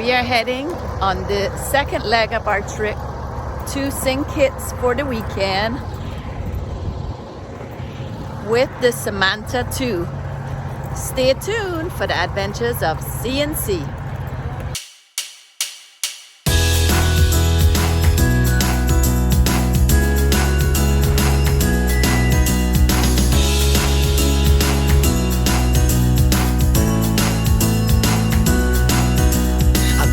We are heading on the second leg of our trip to St. Kitts for the weekend with the Samantha 2. Stay tuned for the adventures of C&C.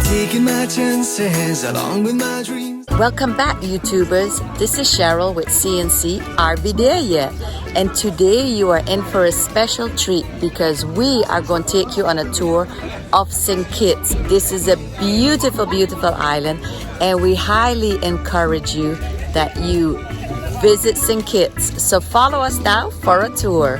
Taking my chances along with my dreams. Welcome back, YouTubers. This is Cheryl with C&C. Are we there yet? And today you are in for a special treat because we are going to take you on a tour of St. Kitts. This is a beautiful, beautiful island, and we highly encourage you that you visit St. Kitts. So follow us now for a tour.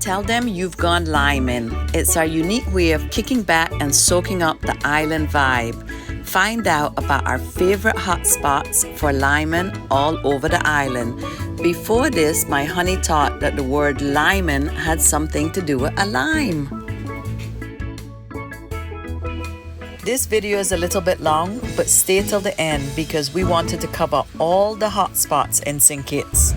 Tell them you've gone liming. It's our unique way of kicking back and soaking up the island vibe. Find out about our favorite hotspots for liming all over the island. Before this, my honey thought that the word liming had something to do with a lime. This video is a little bit long, but stay till the end because we wanted to cover all the hotspots in St. Kitts.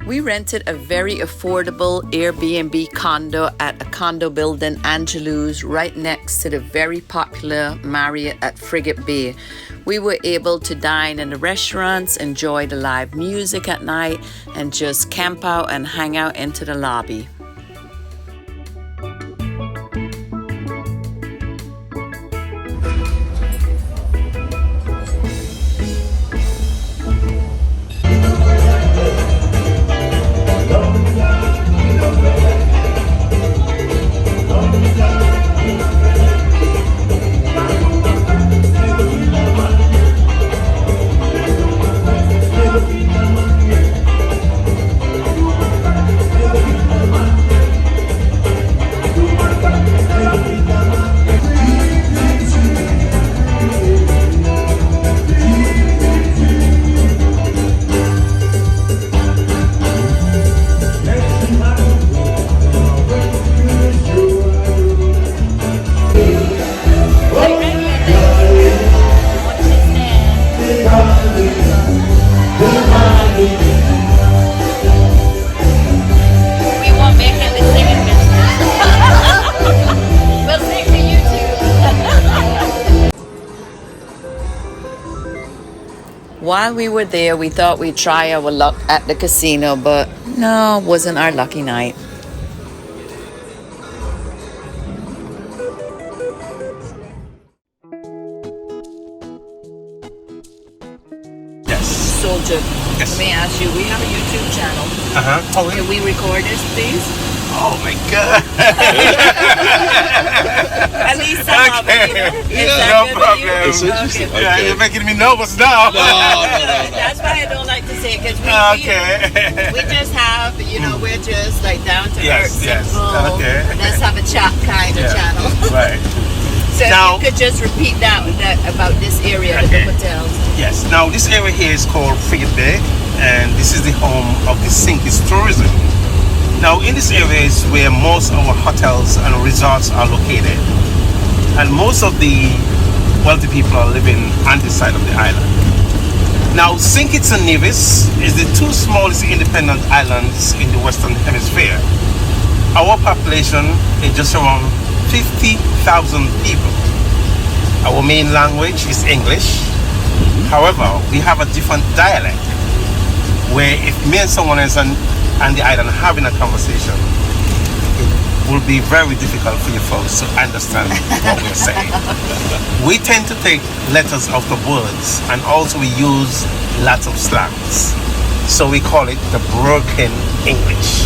We rented a very affordable Airbnb condo at a condo building Angelou's right next to the very popular Marriott at Frigate Bay. We were able to dine in the restaurants, enjoy the live music at night, and just camp out and hang out into the lobby. While we were there, we thought we'd try our luck at the casino, but no, wasn't our lucky night. Yes. Soldier, Yes. let me ask you, we have a YouTube channel. Oh, Can we record this, please? oh my God. At least some of it. Is that No good with problem. you? It's interesting. Okay. Yeah, you're making me nervous now. That's why I don't like to say it, because we just have, we're just like down to Yes, earth, yes. simple, Okay. let's have a chat kind of Yeah. channel. Right. So Now- if you could just repeat that about this area, Okay. the hotels. Yes. Now, this area here is called Frigate Bay, and this is the home of the St. Kitts tourism. Now, in this area is where most of our hotels and resorts are located, and most of the wealthy people are living on this side of the island. Now, St. Kitts and Nevis is the two smallest independent islands in the Western Hemisphere. Our population is just around 50,000 people. Our main language is English. However, we have a different dialect where if me and someone else on the island having a conversation, it will be very difficult for you folks to understand what we're saying. We tend to take letters out of words, and also we use lots of slangs. So we call it the broken English.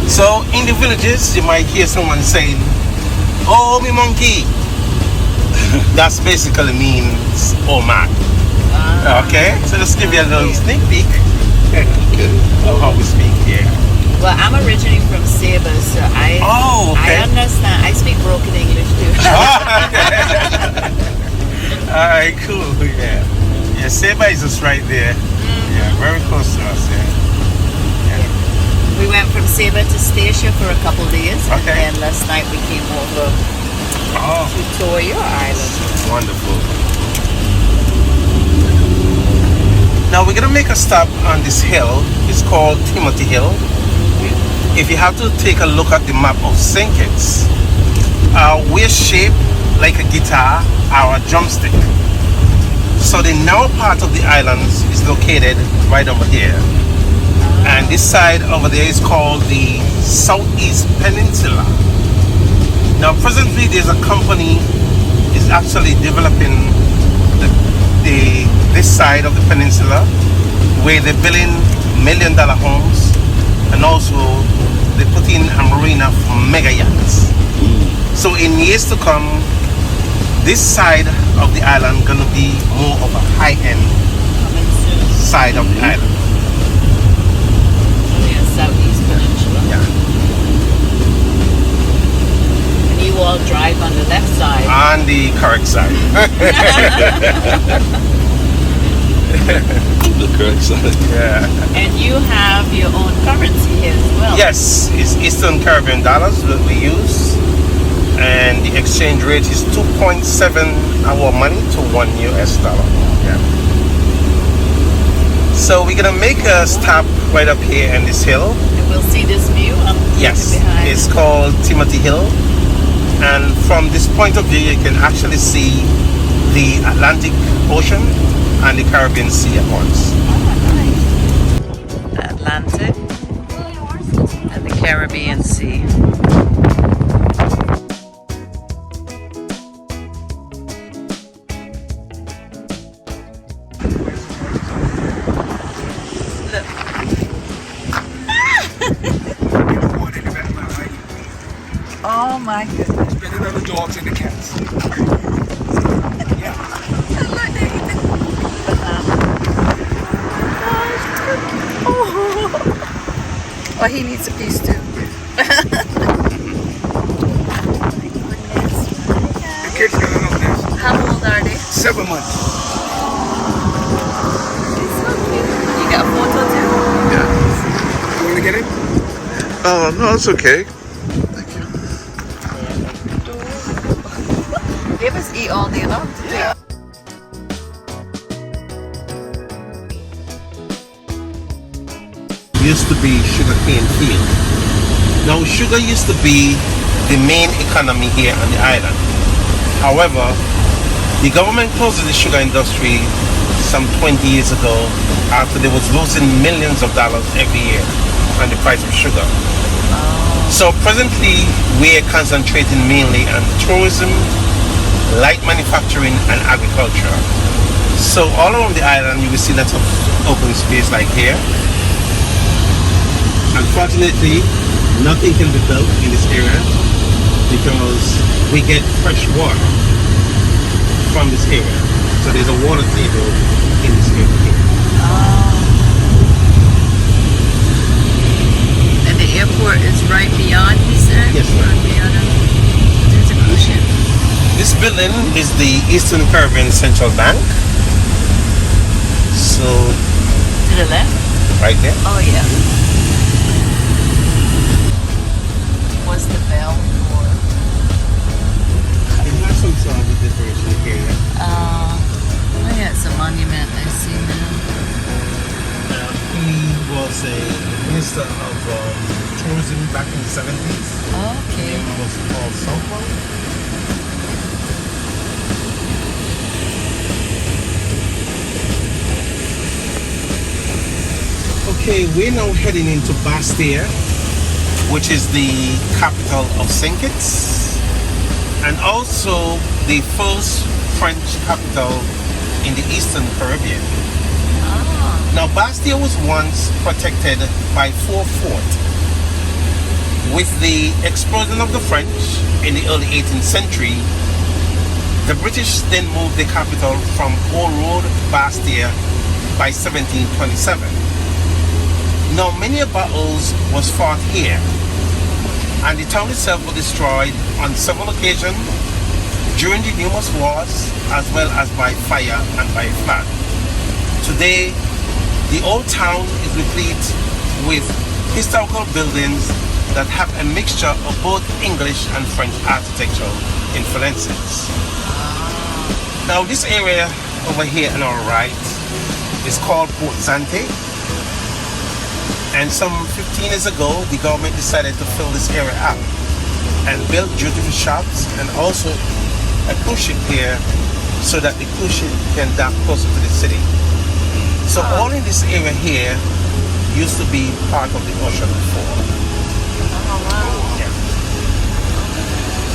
So in the villages, you might hear someone saying, "Oh, me monkey." That's basically means, "Oh man." Okay, so just give you a little sneak peek of how we speak here. Well, I'm originally from Sabres, so I understand. I speak broken English too. Alright, cool. Yeah. Yeah, Seba is just right there. Yeah, very close to us. Yeah. We went from Seba to Stacia for a couple days, Okay. and then last night we came over Oh, to tour your island. wonderful. Now we're gonna make a stop on this hill. It's called Timothy Hill. If you have to take a look at the map of St. Kitts, we're shaped like a guitar or a drumstick. So the narrow part of the islands is located right over here. And this side over there is called the Southeast Peninsula. Now presently there's a company is actually developing this side of the peninsula where they're building $1 million homes, and also they put in a marina for mega yachts. So in years to come, this side of the island gonna be more of a high-end side of the island. Yeah, Southeast Peninsula. Yeah. And you all drive on the left side. On the correct side. The correct side. Yeah. And you have your own currency here as well. Yes, it's Eastern Caribbean dollars that we use, and the exchange rate is 2.7 our money to $1 US. Yeah. So we're gonna make a stop right up here in this hill. And we'll see this view up Yes, behind. it's called Timothy Hill, and from this point of view, you can actually see the Atlantic Ocean and the Caribbean Sea at once. The Atlantic and the Caribbean Sea. Oh my goodness. Better than the dogs and the cats. Oh, he needs a piece too. The kids got enough this. How old are they? 7 months. You got a photo too? Yeah. You want to get it? Oh, no, it's okay. They must eat all day long today. Used to be sugarcane field. Now sugar used to be the main economy here on the island. However, the government closed the sugar industry some 20 years ago after they was losing millions of dollars every year on the price of sugar. So presently we're concentrating mainly on tourism, light manufacturing and agriculture. So all around the island you will see lots of open space like here. Unfortunately, nothing can be built in this area because we get fresh water from this area. So there's a water table in this area. And the airport is right beyond, you said? Yes, ma'am. Right beyond it. There's a cruise ship. This building is the Eastern Caribbean Central Bank. So To the left? right there. Oh, yeah. What's the bell for? It has some sort of decoration here. Oh, yeah, it's a monument I see now. He was a minister of tourism back in the 70s. Okay. Name was called Southwell. Okay, we're now heading into Basseterre, which is the capital of St. Kitts, and also the first French capital in the Eastern Caribbean. Now, Basseterre was once protected by 4 forts. With the explosion of the French in the early 18th century, the British then moved the capital from Old Road to Basseterre by 1727. Now, many battles was fought here, and the town itself was destroyed on several occasions, during the numerous wars as well as by fire and by flood. Today, the old town is replete with historical buildings that have a mixture of both English and French architectural influences. Now this area over here on our right is called Port Zante, and some 15 years ago the government decided to fill this area up and build duty-free shops and also a cruise ship here so that the cruise ship can dock closer to the city. So all in this area here used to be part of the ocean before. Oh wow. Yeah.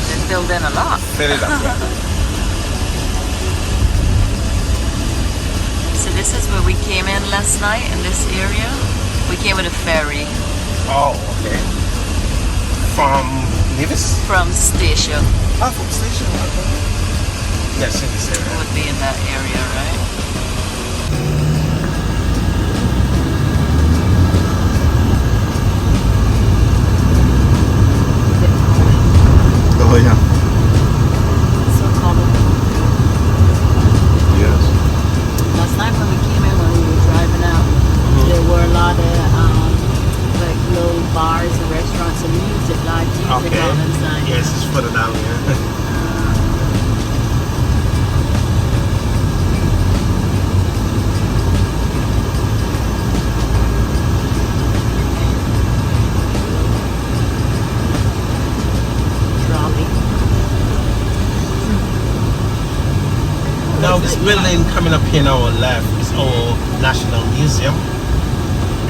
They filled in a lot. Fill it up. So this is where we came in last night in this area. We came with a ferry Oh, okay. From Nevis? from station. Oh, from station. Okay. Yes, in this It area. would be in that area, right? Oh yeah. So colorful. Yes. Last night when we came in, when we were driving out, there were a lot of like little bars and restaurants and music, live music Okay. all inside. Yes, it's further down here. Trolley. Now this building coming up here on our left is our National Museum,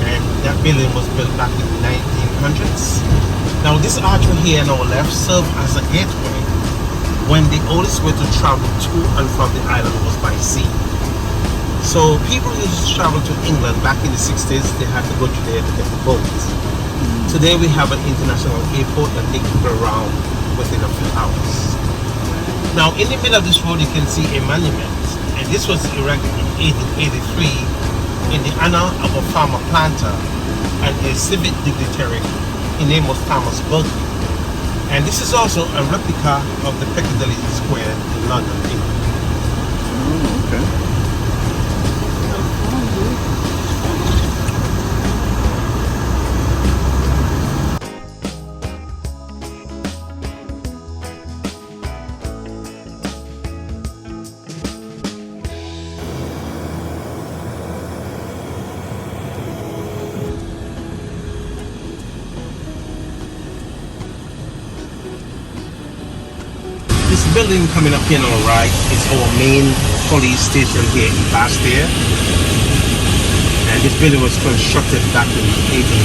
and that building was built back in the 1900s. Now this archway here on our left served as a gateway when the oldest way to travel to and from the island was by sea. So people who used to travel to England back in the 60s, they had to go to there to get the boat. Today we have an international airport that takes people around within a few hours. Now in the middle of this road you can see a monument, and this was erected in 1883 in the honor of a farmer planter and a civic dignitary. His name was Thomas Berkeley. And this is also a replica of the Piccadilly Square in London, England. Okay. This building coming up here on the right is our main police station here in Basseterre. And this building was constructed back in the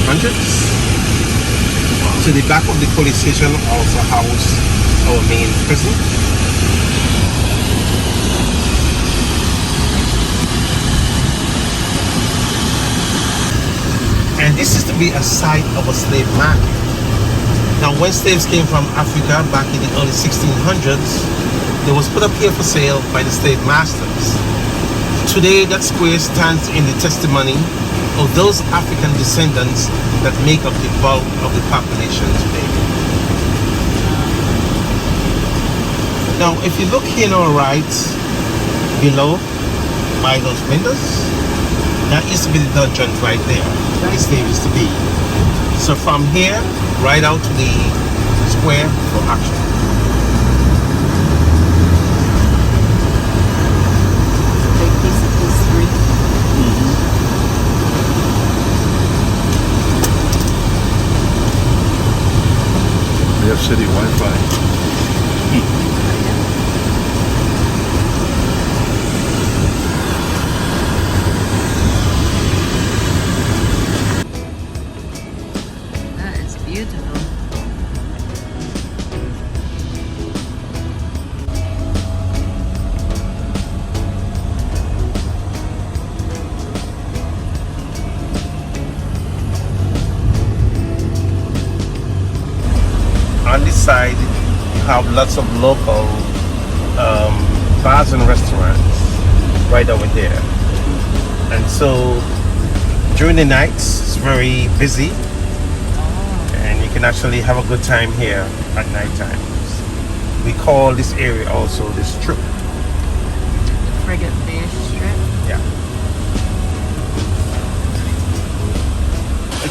1800s. To the back of the police station also housed our main prison. And this is to be a site of a slave market. Now, when slaves came from Africa back in the early 1600s, they was put up here for sale by the slave masters. Today, that square stands in the testimony of those African descendants that make up the bulk of the population today. Now, if you look here on our right, below, by those windows, that used to be the dungeon right there, where the slave used to be. So from here, right out to the square for action. Big piece of history. We have city Wi-Fi. That is beautiful. On this side, you have lots of local bars and restaurants right over there. And so during the nights, it's very busy, and you can actually have a good time here at night times. We call this area also the Strip. Frigate Bay Strip. Yeah.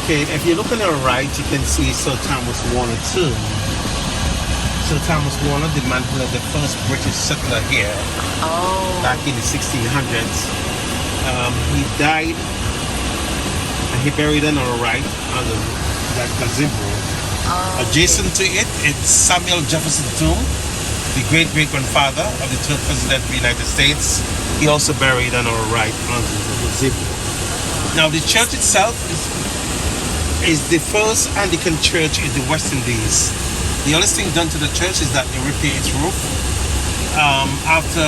Okay, if you look on the right, you can see Sir Thomas Warner too. Sir Thomas Warner, the man who was the first British settler here back in the 1600s. He died and he buried on our right under that gazebo. Adjacent to it, it's Samuel Jefferson tomb, the great-great-grandfather of the third president of the United States. He also buried on our right under the gazebo. Now the church itself is the first Anglican church in the West Indies. The only thing done to the church is that they repaired its roof after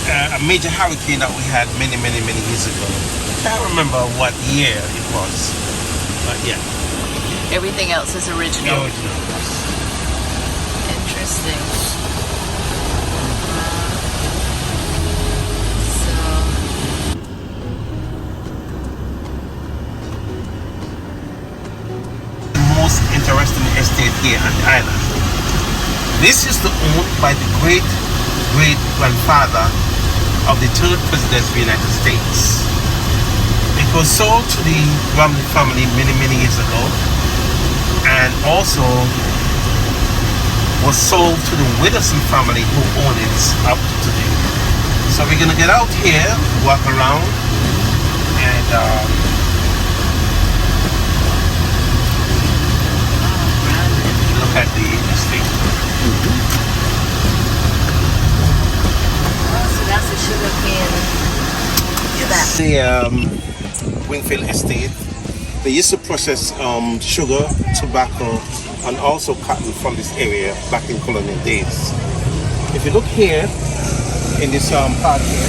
a major hurricane that we had many years ago. I can't remember what year it was, but yeah. Everything else is original. Interesting. Most interesting estate here on the island. This is owned by the great-great-grandfather of the third president of the United States. It was sold to the Bromley family many years ago, and also was sold to the Widdowson family who own it up to today. So we're gonna get out here, walk around, and look at the estate. So that's the sugar cane. Yes. The Wingfield estate. They used to process sugar, tobacco, and also cotton from this area back in colonial days. If you look here in this part here,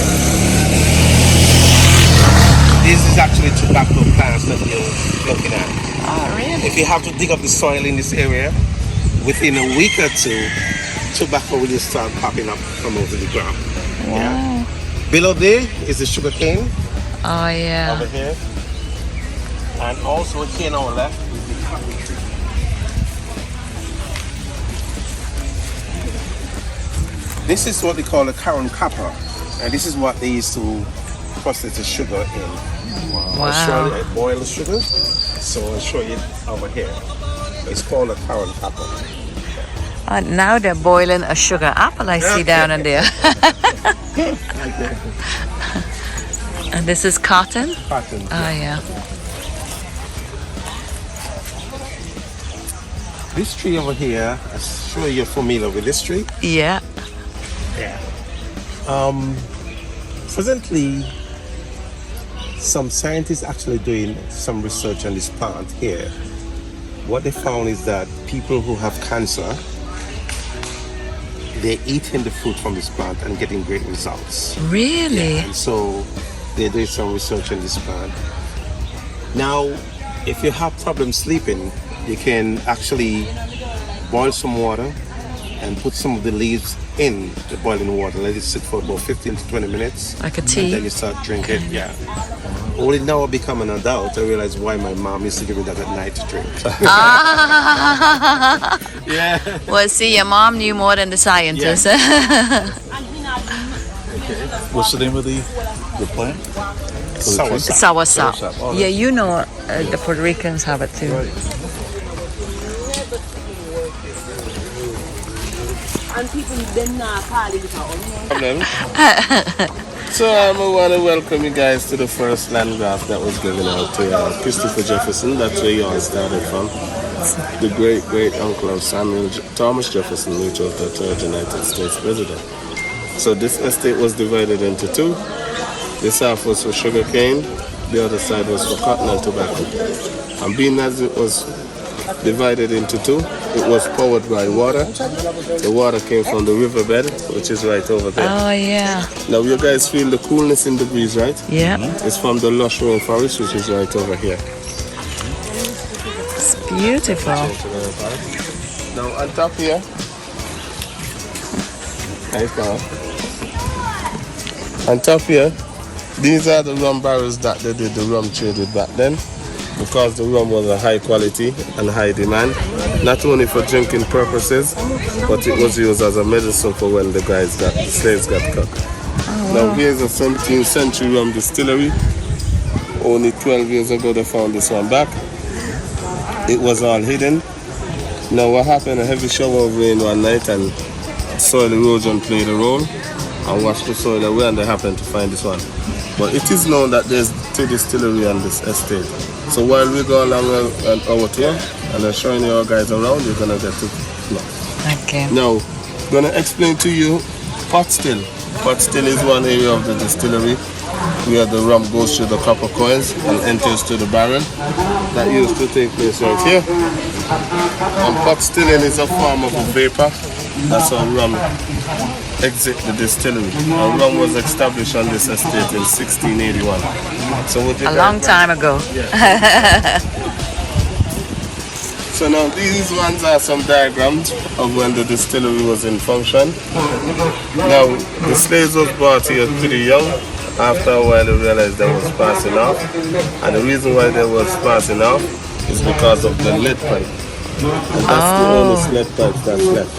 this is actually tobacco plants that you're looking at. Oh, really? If you have to dig up the soil in this area, within a week or two, tobacco will just start popping up from over the ground. Wow. Yeah. Below there is the sugar cane. Oh, yeah. Over here. And also here on our left is the cotton tree. This is what they call a caron copper, and this is what they used to process the sugar in. I'll show you, boil the sugar, so I'll show you over here. It's called a caron copper. Now they're boiling a sugar apple I see down in there. And this is cotton? Cotton. Oh, yeah. This tree over here, I'm sure you're familiar with this tree. Yeah. Yeah. Presently, some scientists actually doing some research on this plant here. What they found is that people who have cancer, they're eating the fruit from this plant and getting great results. Really? Yeah, and so they're doing some research on this plant. Now, if you have problems sleeping, you can actually boil some water and put some of the leaves in the boiling water. Let it sit for about 15 to 20 minutes. Like a tea? And then you start drinking. Yeah. Only now I become an adult, I realize why my mom used to give me that at night to drink. Yeah. Well, see, your mom knew more than the scientists. Okay. What's the name of the plant? Soursop. Soursop. Oh, Yeah, you know, the Puerto Ricans have it too. Right. And people them not calling it out. So I want to welcome you guys to the first land graph that was given out to Christopher Jefferson. That's where you all started from. The great uncle of Thomas Jefferson, which was the third United States president. So this estate was divided into two. This half was for sugar cane, the other side was for cotton and tobacco. And being as it was divided into two, it was powered by water. The water came from the riverbed, which is right over there. Oh, yeah. Now you guys feel the coolness in the breeze, right? Yeah. It's from the lush rainforest, which is right over here. It's beautiful. Now on top here, nice now. On top here, these are the rum barrels that they did the rum trade with back then. because the rum was a high quality and high demand, not only for drinking purposes, but it was used as a medicine for when the slaves got cut. Now here's a 17th century rum distillery. Only 12 years ago they found this one back. It was all hidden. Now what happened, a heavy shower of rain one night and soil erosion played a role and washed the soil away, and they happened to find this one. But it is known that there's 2 distilleries on this estate. So while we go along on our tour and I'm showing you our guys around, you're gonna get to know. Okay. Now, I'm gonna explain to you pot still. Pot still is one area of the distillery where the rum goes through the copper coils and enters to the barrel. That used to take place right here. And pot stilling is a form of a vapor. That's how rum exit the distillery. And rum was established on this estate in 1681. So a long time ago. Yeah. So now these ones are some diagrams of when the distillery was in function. Now the slaves was brought here pretty young. After a while they realized they was passing off. And the reason why they was passing off is because of the lead pipe. And that's the only lead pipe that's left.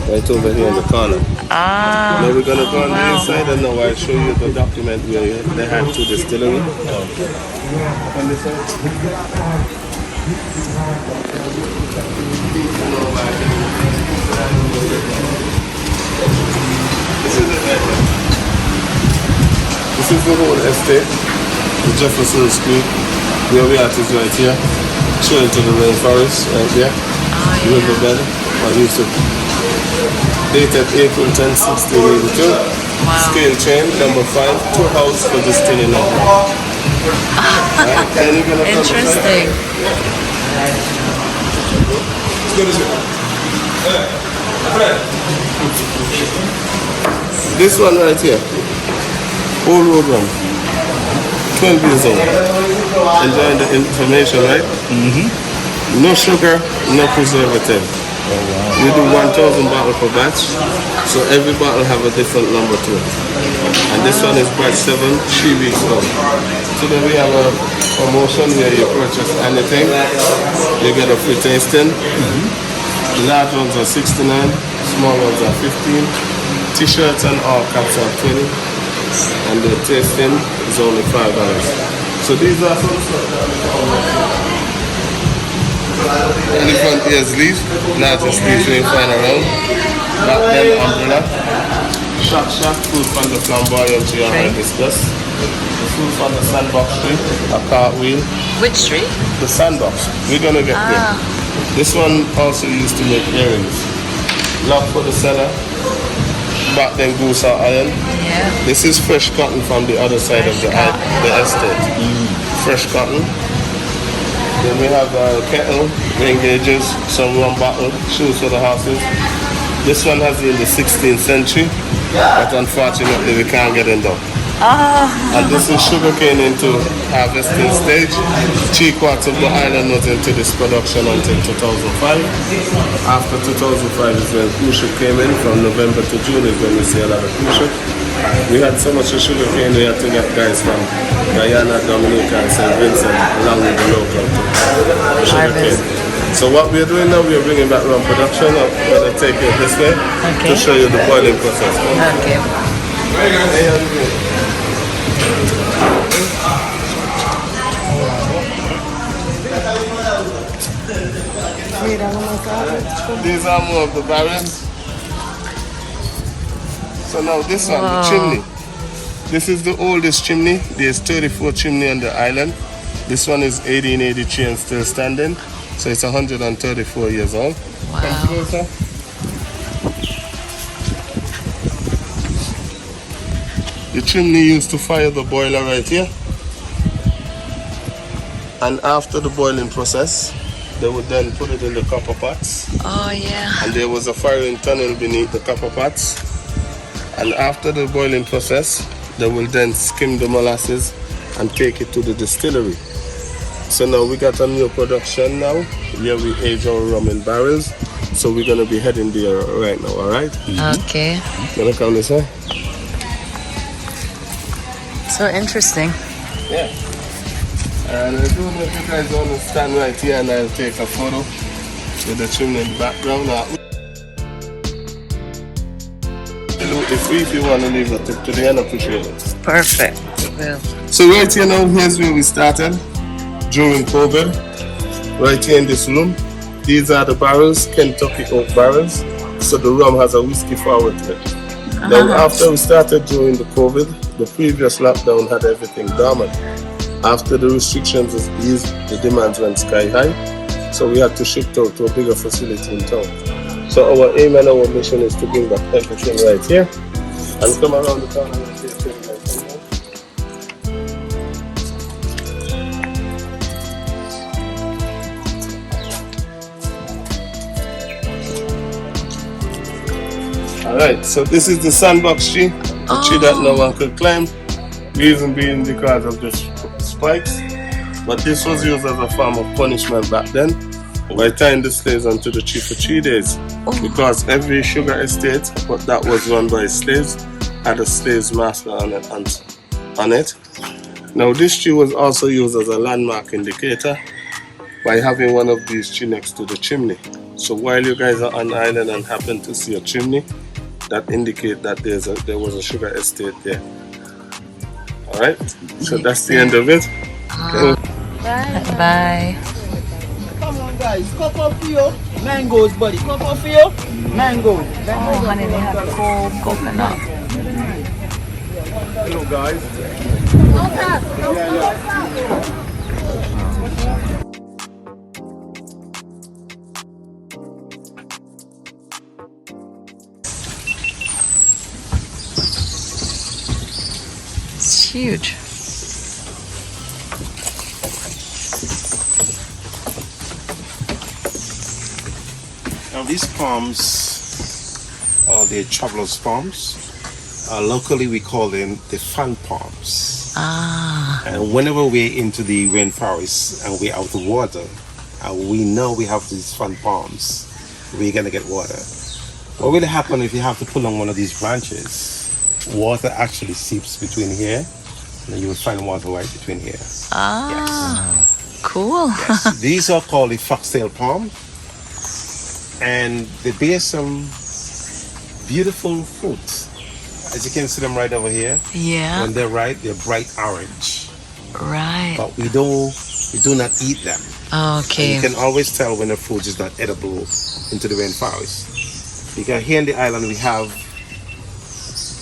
Right over here in the corner. Now we're gonna go on the inside and now I'll show you the document where they had 2 distilleries. On this side. This is the whole estate, the Jefferson Street, where we are is right here. Trail to the Rainforest right here. Riverbed, what used to dated April 10, 1682. Scale chain, number 5, 2 house for distilling now. Interesting. This one right here, Old Road Rum, 12 years old. Enjoying the information, right? No sugar, no preservative. We do 1,000 bottles per batch, so every bottle have a different number to it. And this one is batch 7, 3 weeks old. So then we have a promotion where you purchase anything, you get a free tasting. The large ones are 69, small ones are 15. T-shirts and all caps are 20, and the tasting is only $5. So these are some stuff. Elephant ears leaf, largest leaf you find around. Back then umbrella. Shack, food from the flamboyant tree and hibiscus. The food from the sandbox tree, a cartwheel. Which tree? The sandbox. We're gonna get there. This one also used to make earrings. Lock for the cellar. Back then goose or iron. Yeah. This is fresh cotton from the other side of the estate. Fresh cotton. Then we have a kettle, rain gauges, some rum bottle, shoes for the horses. This one has in the 16th century, but unfortunately we can't get in though. And this is sugarcane into harvesting stage. 3/4 of the island was into this production until 2005. After 2005 is when cruise ship came in. From November to June is when we see a lot of cruise ship. We had so much sugarcane we had to get guys from Guyana, Dominica and St. Vincent along with the local sugarcane. So what we're doing now, we're bringing back rum production. I'm going to take it this way to show you the boiling process. Okay. These are more of the barrels. So now this one, the chimney. This is the oldest chimney. There's 34 chimney on the island. This one is 1883 and still standing. So it's 134 years old. Wow. Come closer. The chimney used to fire the boiler right here. And after the boiling process, they would then put it in the copper pots. Oh yeah. And there was a firing tunnel beneath the copper pots. And after the boiling process, they will then skim the molasses and take it to the distillery. So now we got a new production now, where we age our rum in barrels. So we're gonna be heading there right now, all right? Okay. Gonna come this way? So interesting. Yeah. And I don't know if you guys want to stand right here and I'll take a photo with the chimney in the background. If you want to leave a tip today, I'll appreciate it. Perfect. Well, So right here now, here's where we started during COVID. Right here in this room. These are the barrels, Kentucky oak barrels. So the rum has a whiskey forward to it. Now after we started during the COVID, the previous lockdown had everything dormant. After the restrictions was eased, the demands went sky high. So we had to shift out to a bigger facility in town. So our aim and our mission is to bring back everything right here and come around the corner and see everything right here. Alright, so this is the sandbox tree, the tree that no one could climb. Reason being because of the spikes. But this was used as a form of punishment back then by tying the slaves onto the tree for 3 days. Because every sugar estate that was run by slaves had a slave's master on it. Now this tree was also used as a landmark indicator by having one of these trees next to the chimney. So while you guys are on the island and happen to see a chimney, that indicate that there was a sugar estate there. Alright, so that's the end of it. Okay. bye. Come on, guys. Cup up for you. Mangoes, buddy. Cup up for you. Mangoes. Oh, honey, they have cold coconut. Hello, guys. It's huge. Now these palms are the traveler's palms. Locally we call them the fan palms. And whenever we're into the rainforest and we're out of water, we know we have these fan palms. We're gonna get water. What will happen if you have to pull on one of these branches? Water actually seeps between here, and you will find water right between here. Cool. Yes. These are called the foxtail palm, and they bear some beautiful fruit. As you can see them right over here. Yeah. When they're ripe, they're bright orange. Right. But we do not eat them. Okay. And you can always tell when the fruit is not edible into the rainforest. Because here in the island we have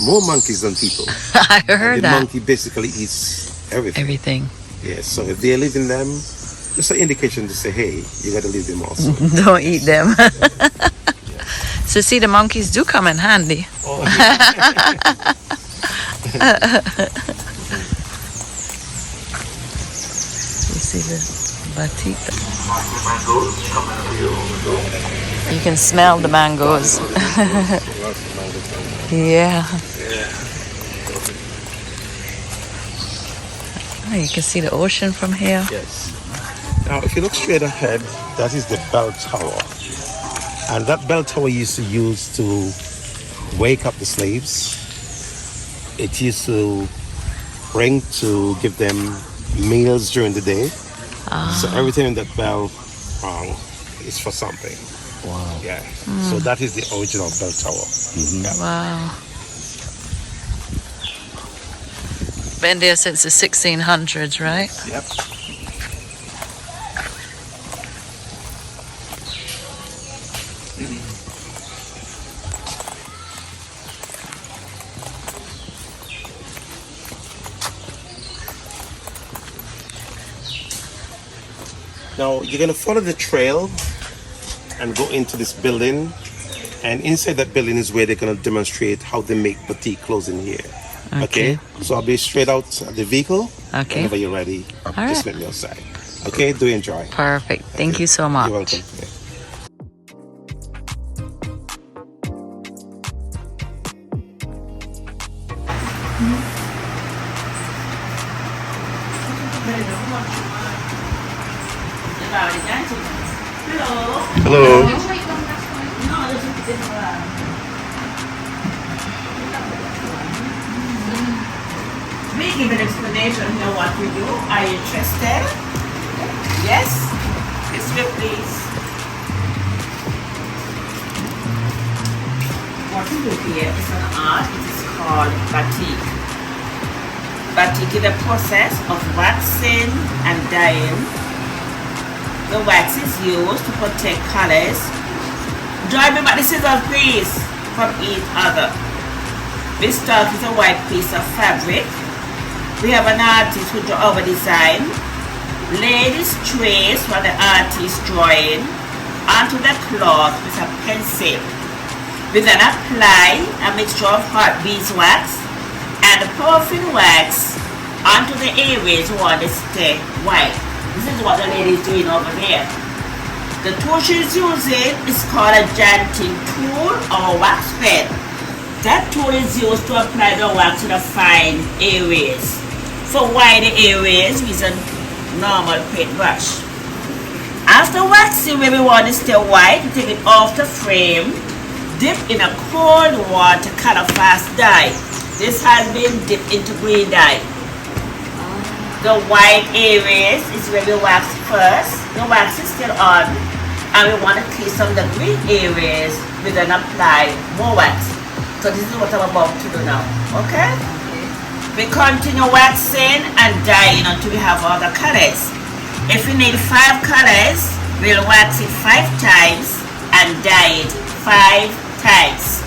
more monkeys than people. I heard the that. monkey basically eats everything. Everything. Yes, so if they're leaving them, just an indication to say, hey, you got to leave them also. Don't eat them. So see, the monkeys do come in handy. Oh, yeah. You see the Batik. You can smell the mangoes. Yeah. Oh, you can see the ocean from here. Yes. Now, if you look straight ahead, that is the bell tower. And that bell tower used to use to wake up the slaves. It used to ring to give them meals during the day. So everything in that bell is for something. Wow. Yeah. So that is the original bell tower. Yeah. Wow. Been there since the 1600s, right? Yep. Now you're gonna follow the trail and go into this building, and inside that building is where they're gonna demonstrate how they make batik clothes in here. Okay. So I'll be straight out at the vehicle. Okay. Whenever you're ready, just meet me outside. Okay, do enjoy. Perfect. Thank you so much. You're welcome. Yeah. Hello. We give an explanation demonstration here what we do. Are you interested? Yes? This way, please. What we do here is an art. It is called Batik. Batik is the process of waxing and dyeing. The wax is used to protect colors. Join me by the scissors, please, from each other. This start is a white piece of fabric. We have an artist who draw our design. Lay this trace while the artist drawing onto the cloth with a pencil. We then apply a mixture of hot beeswax and paraffin wax onto the areas we want to stay white. This is what the lady is doing over there. The tool she's using is called a janting tool or wax pen. That tool is used to apply the wax to the fine areas. For wider areas, we use a normal paintbrush. After waxing, where we want to stay white, we take it off the frame, dip in a cold water color fast dye. This has been dipped into green dye. The white areas is where we wax first. The wax is still on, and we want to clean some of the green areas. We then apply more wax. So this is what I'm about to do now, okay? We continue waxing and dyeing until we have all the colors. If we need 5 colors, we'll wax it 5 times and dye it 5 times.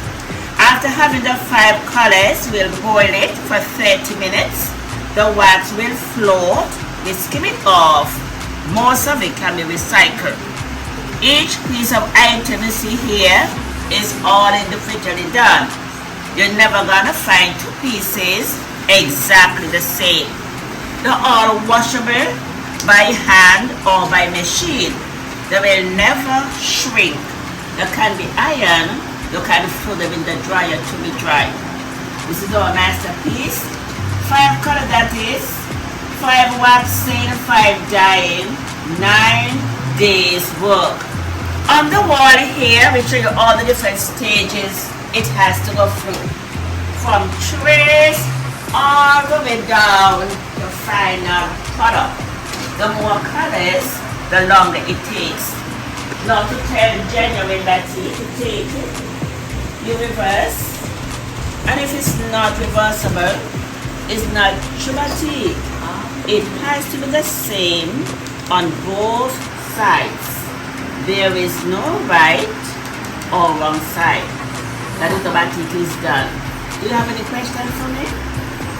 After having the 5 colors, we'll boil it for 30 minutes. The wax will float, we skim it off. Most of it can be recycled. Each piece of item you see here is all individually done. You're never gonna find 2 pieces exactly the same. They're all washable by hand or by machine. They will never shrink. They can be ironed. You can throw them in the dryer to be dry. This is our masterpiece. 5 color, that is 5 waxing, 5 dyeing, 9 days work. On the wall here, we show you all the different stages it has to go through. From trace all the way down to final product. The more colors, the longer it takes. Now to tell genuine Batik, you take it, you reverse, and if it's not reversible, it's not true Batik. It has to be the same on both sides. There is no right or wrong side. That is the Batik is done. Do you have any questions for me?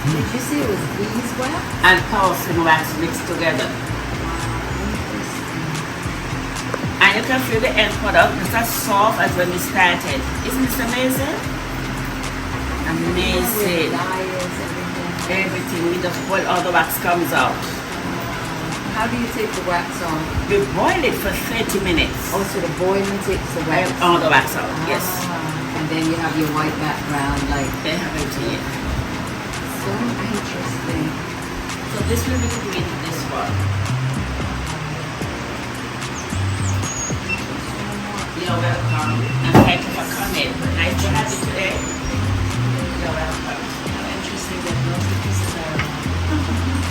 Did you say it was beeswax? And paraffin wax mixed together. And you can feel the end product. It's as soft as when we started. Isn't this amazing? Amazing. Everything with the whole all the wax comes out. How do you take the wax off? We boil it for 30 minutes. Oh, so the boiling takes the wax all the wax out, yes. And then you have your white background, like They have it here. so interesting. So this will be green, this one. You're welcome. And thank you for coming. Nice to have you today. You're welcome. How interesting that those pieces are.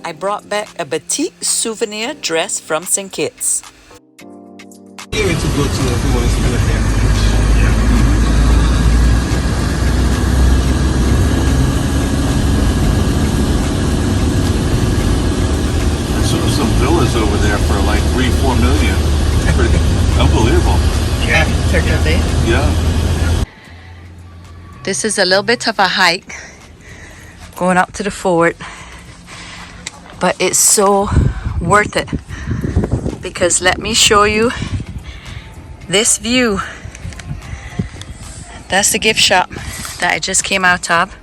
I brought back a Batik souvenir dress from St. Kitts. Area to go to if you want to spend a day on the beach. I saw some villas over there for like 3-4 million. Pretty unbelievable. Yeah. Technically. Yeah. This is a little bit of a hike going up to the fort, but it's so worth it because let me show you this view. That's the gift shop that I just came out of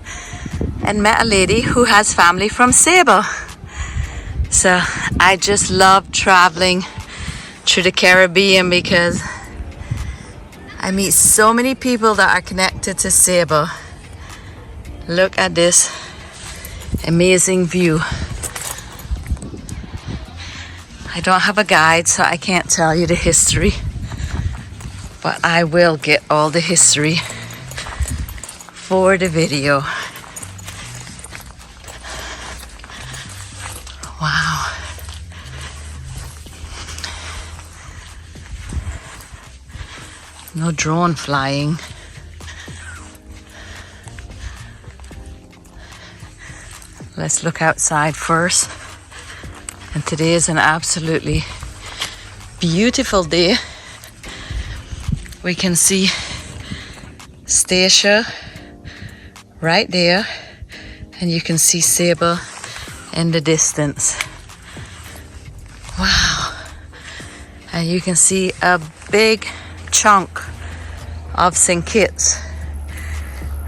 and met a lady who has family from Sable. So I just love traveling through the Caribbean because I meet so many people that are connected to Sable. Look at this amazing view. I don't have a guide, so I can't tell you the history, but I will get all the history for the video. Wow. No drone flying. Let's look outside first. And today is an absolutely beautiful day. We can see Stacia right there, and you can see Sable in the distance. Wow. And you can see a big chunk of St. Kitts.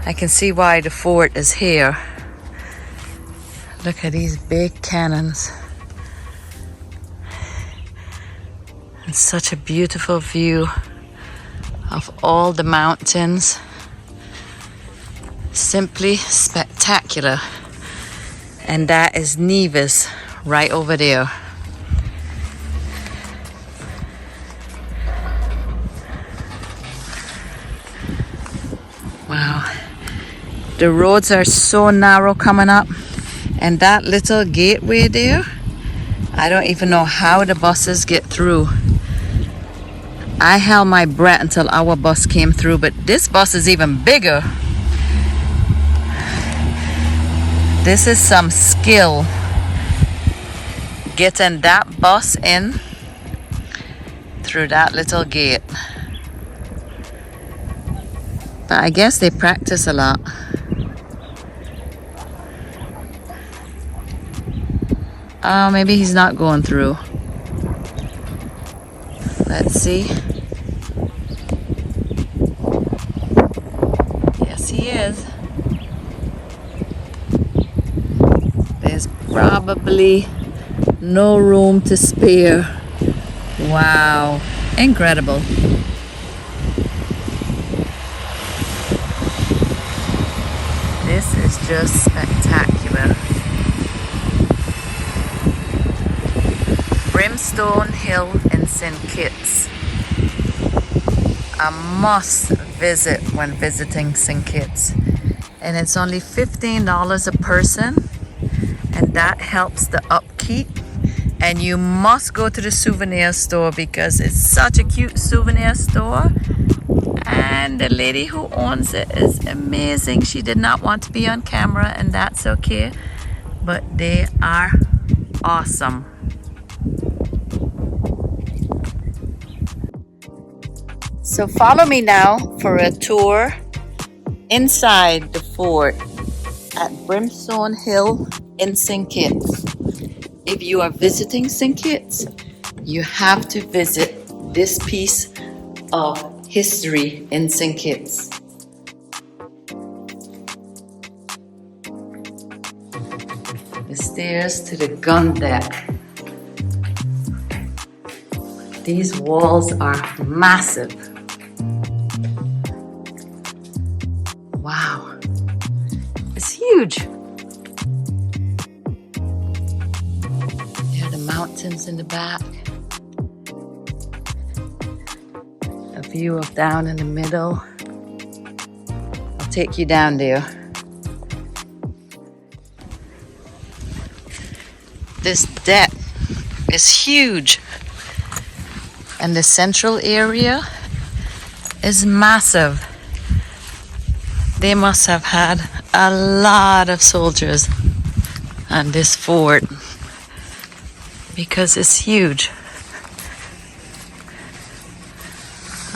I can see why the fort is here. Look at these big cannons. It's such a beautiful view of all the mountains. Simply spectacular. And that is Nevis right over there. Wow. The roads are so narrow coming up. And that little gateway there, I don't even know how the buses get through. I held my breath until our bus came through, but this bus is even bigger. This is some skill getting that bus in through that little gate. But I guess they practice a lot. Oh, maybe he's not going through. Let's see. Yes, he is. There's probably no room to spare. Wow, incredible. This is just spectacular. Brimstone Hill in St. Kitts. A must visit when visiting St. Kitts. And it's only $15 a person, and that helps the upkeep. And you must go to the souvenir store because it's such a cute souvenir store. And the lady who owns it is amazing. She did not want to be on camera, and that's okay. But they are awesome. So follow me now for a tour inside the fort at Brimstone Hill in St. Kitts. If you are visiting St. Kitts, you have to visit this piece of history in St. Kitts. The stairs to the gun deck. These walls are massive. Wow, it's huge. There are the mountains in the back. A view of down in the middle. I'll take you down there. this deck is huge. And the central area is massive. They must have had a lot of soldiers on this fort because it's huge.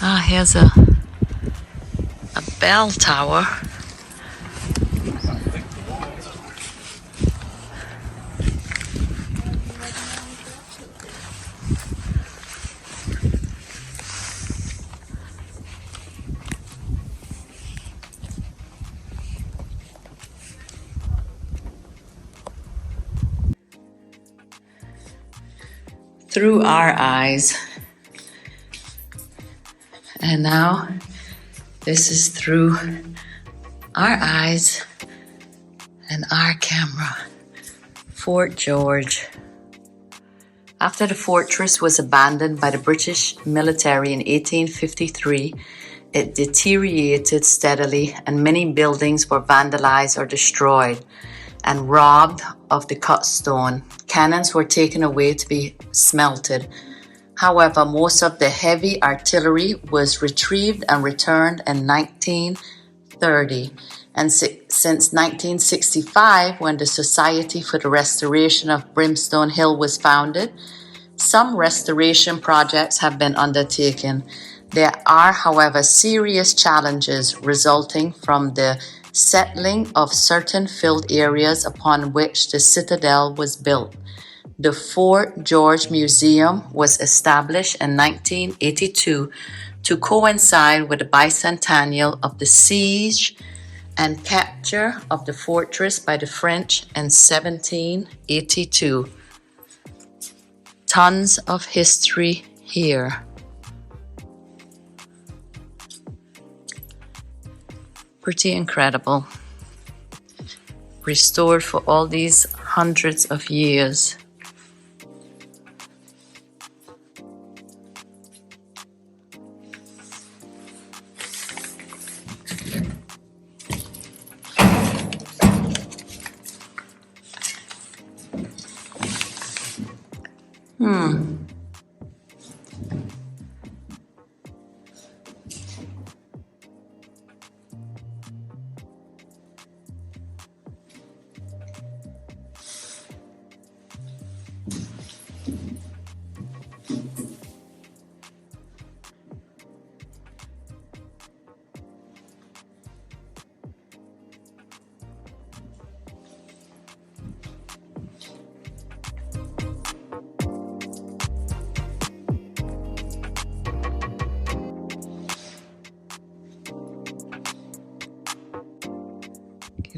Ah, here's a bell tower. Through our eyes. And now this is through our eyes and our camera. Fort George. After the fortress was abandoned by the British military in 1853, it deteriorated steadily and many buildings were vandalized or destroyed and robbed of the cut stone. Cannons were taken away to be smelted. However, most of the heavy artillery was retrieved and returned in 1930. And since 1965, when the Society for the Restoration of Brimstone Hill was founded, some restoration projects have been undertaken. There are, however, serious challenges resulting from the settling of certain filled areas upon which the citadel was built. The Fort George Museum was established in 1982 to coincide with the bicentennial of the siege and capture of the fortress by the French in 1782. Tons of history here. Pretty incredible. Restored for all these hundreds of years.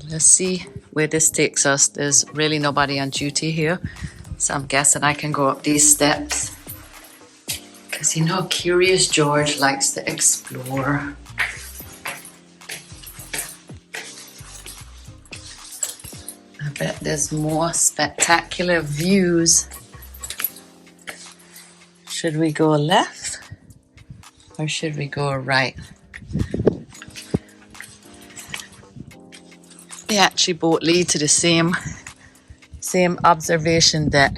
Let's see where this takes us. There's really nobody on duty here, so I'm guessing I can go up these steps. Because you know, Curious George likes to explore. I bet there's more spectacular views. Should we go left or should we go right? They actually both lead to the same observation deck.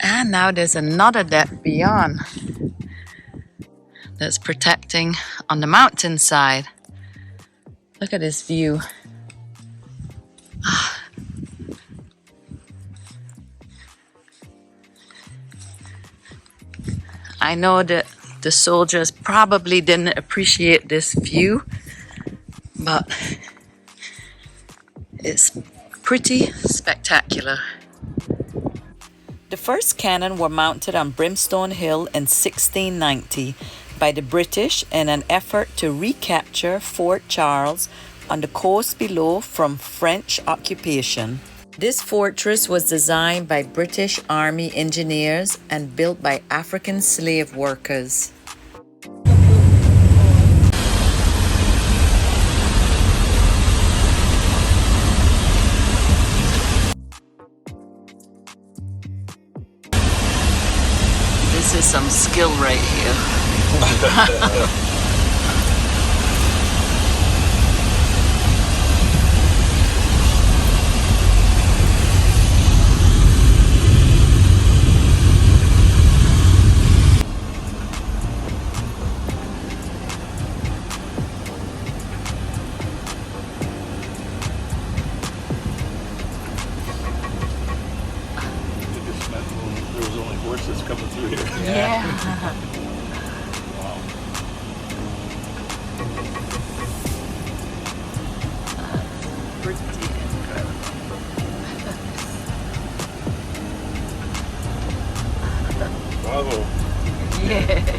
And now there's another deck beyond that's protecting on the mountainside. Look at this view. I know that the soldiers probably didn't appreciate this view, but it's pretty spectacular. The first cannon were mounted on Brimstone Hill in 1690 by the British in an effort to recapture Fort Charles on the coast below from French occupation. This fortress was designed by British Army engineers and built by African slave workers. This is some skill right here. pretty incredible. Bravo. Yeah.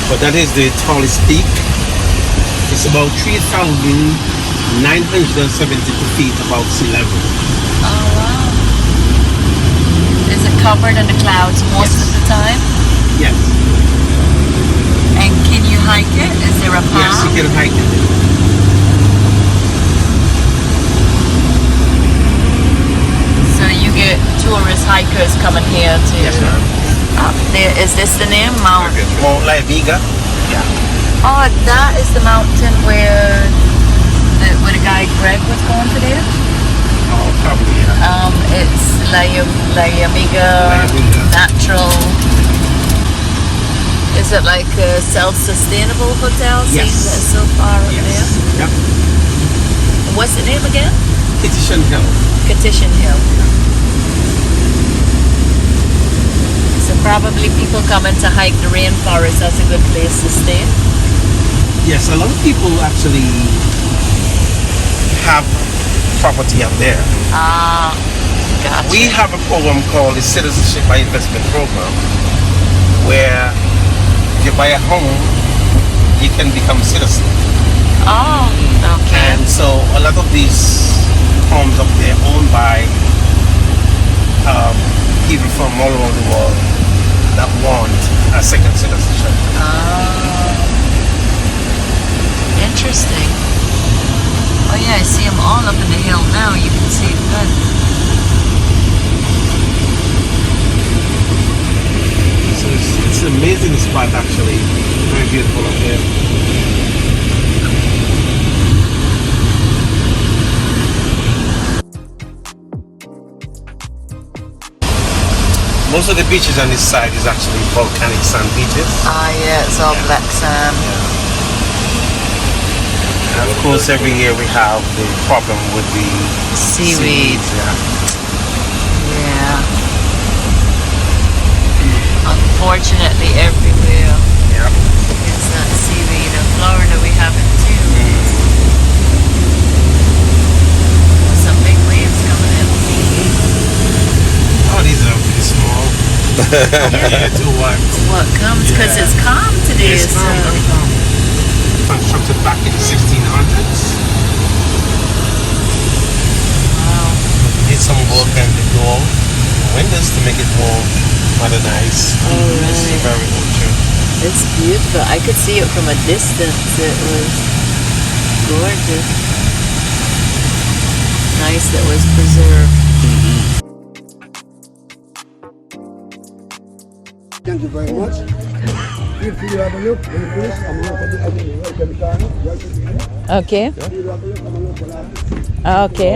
But that is the tallest peak. It's about 3,972 feet above sea level. Oh wow. Is it covered in the clouds most of the time? Yes. And can you hike it? Is there a path? Yes, you can hike it. So you get tourist hikers coming here to. Yes, ma'am. Up there, is this the name? Mount? Mount Libiga. Yeah. Oh, that is the mountain where the guy Greg was going to there. Oh, probably, yeah. It's La Amiga Natural. Is it like a self-sustainable hotel? Yes. Seems it's so far up there. Yep. What's the name again? Petition Hill. Petition Hill. So probably people coming to hike the rainforest, that's a good place to stay. Yes, a lot of people actually have property up there. Ah, gotcha. We have a program called the Citizenship by Investment Program, where if you buy a home, you can become a citizen. Oh, okay. And so a lot of these homes up there owned by people from all over the world that want a second citizenship. Interesting. Oh yeah, I see them all up in the hill now. You can see it good. So it's an amazing spot actually. Very beautiful up here. Most of the beaches on this side is actually volcanic sand beaches. Ah yeah, it's all black sand. And of course, every year we have the problem with the Seaweed. Yeah. Unfortunately, everywhere it's that seaweed. In Florida, we have it too. Some big waves coming in. Oh, these are pretty small. Compared to What comes? Because it's calm today. It's calm, very calm. Constructed back in the 1600s. Wow. Did some work on the door, windows to make it more modernized. This is a very old church. It's beautiful. I could see it from a distance. It was gorgeous. Nice that was preserved. Thank you very much. Feel free to have a look. When you finish, I'm going to put it right in the corner. Right in the corner. Okay. Feel free to have a look. I'm going to look for that. Okay.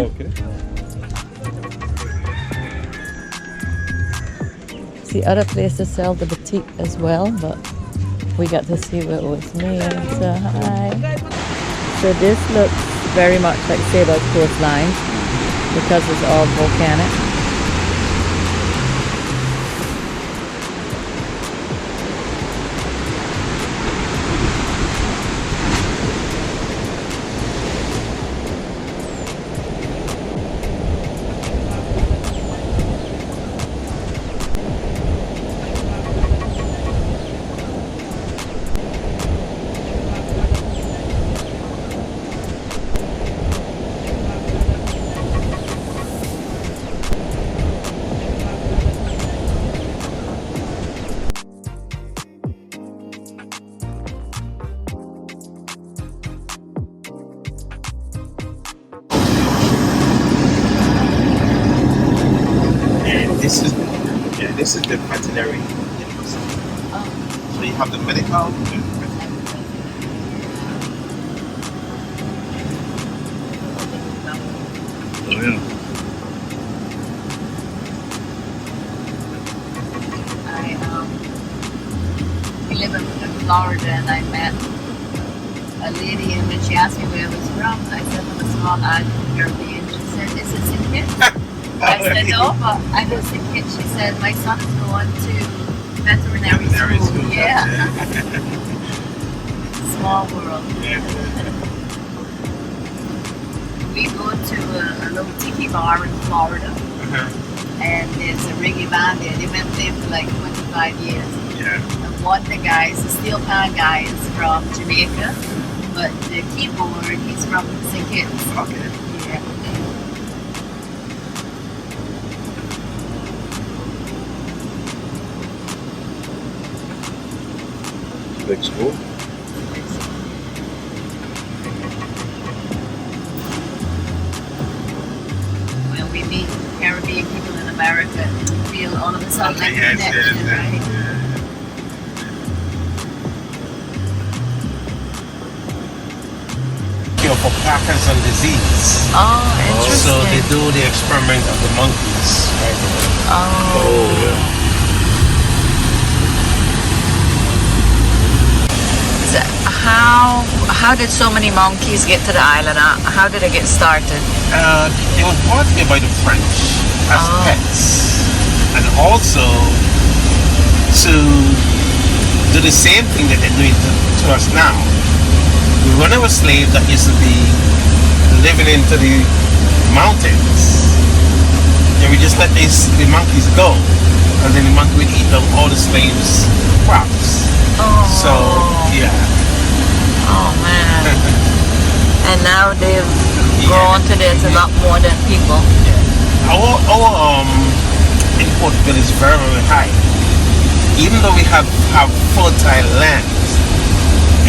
See, other places sell the Batik as well, but we got to see what was made. So, hi. So this looks very much like Sable's coastline because it's all volcanic. This is the veterinary. So you have the medical. We live in Florida, and I met a a lady, and when she asked me where I was from, I said from a small island in the Caribbean. She said, "Is it St. Kitts?" I said, "No, but I know St. Kitts." She said, "My son is going to veterinary school." Yeah. Small world. We go to a little tiki bar in Florida, and there's a reggae band there. They've been there for like 25 years. Yeah. And one of the guys, the steel pan guy, is from Jamaica, but the keyboard, he's from St. Kitts. Okay. Yeah. Looks cool. When we meet Caribbean people in America, we feel all of a sudden like a Yes, connection, yes, right? Cure for Parkinson's disease. Oh, So they do the experiment of the monkeys. Right? Oh, yeah. How did so many monkeys get to the island? How did it get started? It was brought here by the French as pets, and also to do the same thing that they're doing to us now. We were never slaves that used to be living into the mountains, and we just let the monkeys go, and then the monkey would eat up all the slaves' crops. So yeah. Oh man. And now they've grown to there's a lot more than people. Our import bill is very, very high. Even though we have fertile lands,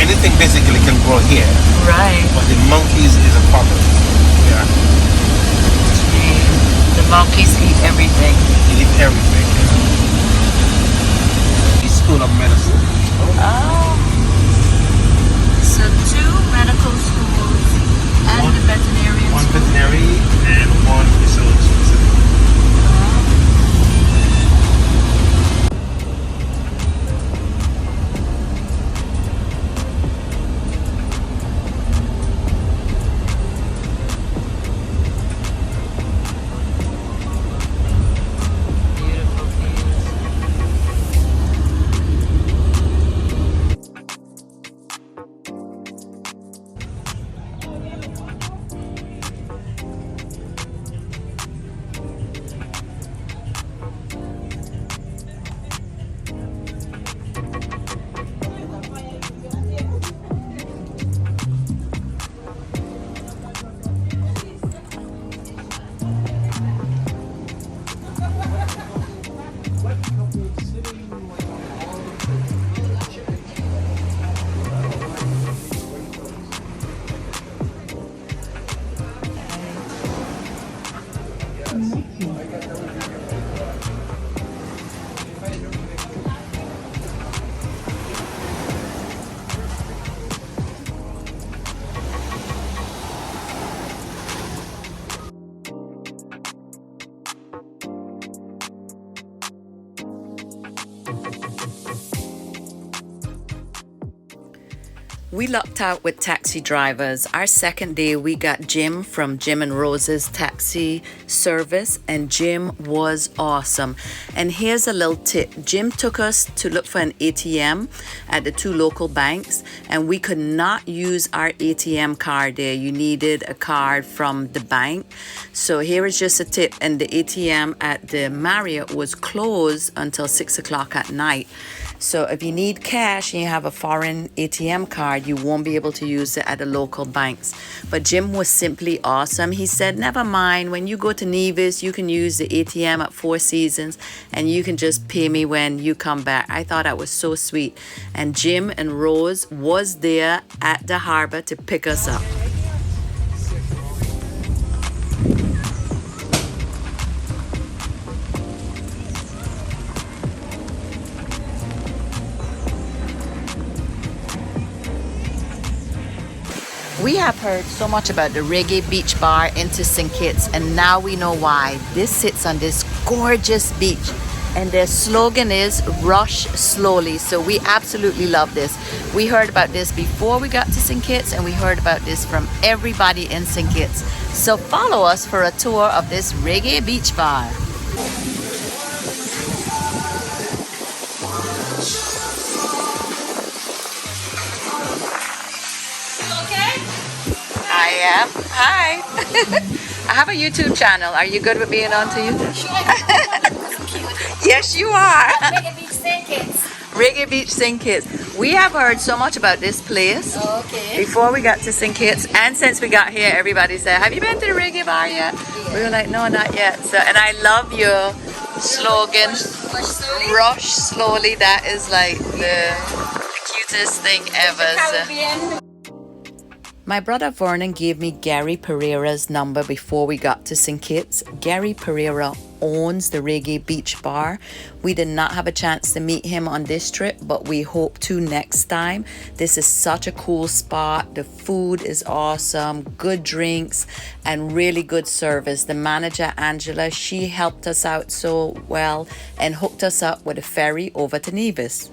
anything basically can grow here. Right. But the monkeys is a problem. Yeah. The monkeys eat everything. They eat everything. The School of Medicine. Oh. So 2 medical schools and the veterinarian One school. veterinary and one research facility. We lucked out with taxi drivers. Our second day, we got Jim from Jim and Rose's taxi service, and Jim was awesome. And here's a little tip. Jim took us to look for an ATM at the 2 local banks, and we could not use our ATM card there. You needed a card from the bank. So here is just a tip. And the ATM at the Marriott was closed until 6 o'clock at night. So if you need cash and you have a foreign ATM card, you won't be able to use it at the local banks. But Jim was simply awesome. He said, never mind, when you go to Nevis, you can use the ATM at Four Seasons and you can just pay me when you come back. I thought that was so sweet. And Jim and Rose was there at the harbor to pick us up. We have heard so much about the Reggae Beach Bar into St. Kitts, and now we know why. This sits on this gorgeous beach. And their slogan is rush slowly. So we absolutely love this. We heard about this before we got to St. Kitts, and we heard about this from everybody in St. Kitts. So follow us for a tour of this Reggae Beach Bar. I am. Hi. I have a YouTube channel. Are you good with being on to YouTube? Yes, you are. Reggae Beach St. Kitts. Reggae Beach St. Kitts. We have heard so much about this place Okay. before we got to St. Kitts, and since we got here, everybody said, "Have you been to the Reggae Bar yet?" Yeah. We were like, "No, not yet." So, and I love your slogan, Rush slowly. "Rush slowly." That is like the cutest thing ever. So. Caribbean. My brother Vernon gave me Gary Pereira's number before we got to St. Kitts. Gary Pereira owns the Reggae Beach Bar. We did not have a chance to meet him on this trip, but we hope to next time. This is such a cool spot. The food is awesome, good drinks, and really good service. The manager, Angela, she helped us out so well and hooked us up with a ferry over to Nevis.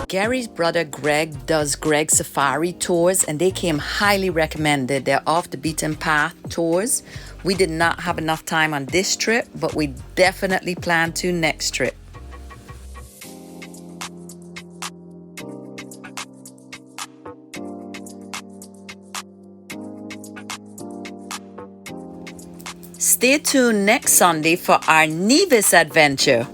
Gary's brother Greg does Greg Safari tours, and they came highly recommended. They're off the beaten path tours. We did not have enough time on this trip, but we definitely plan to next trip. Stay tuned next Sunday for our Nevis adventure.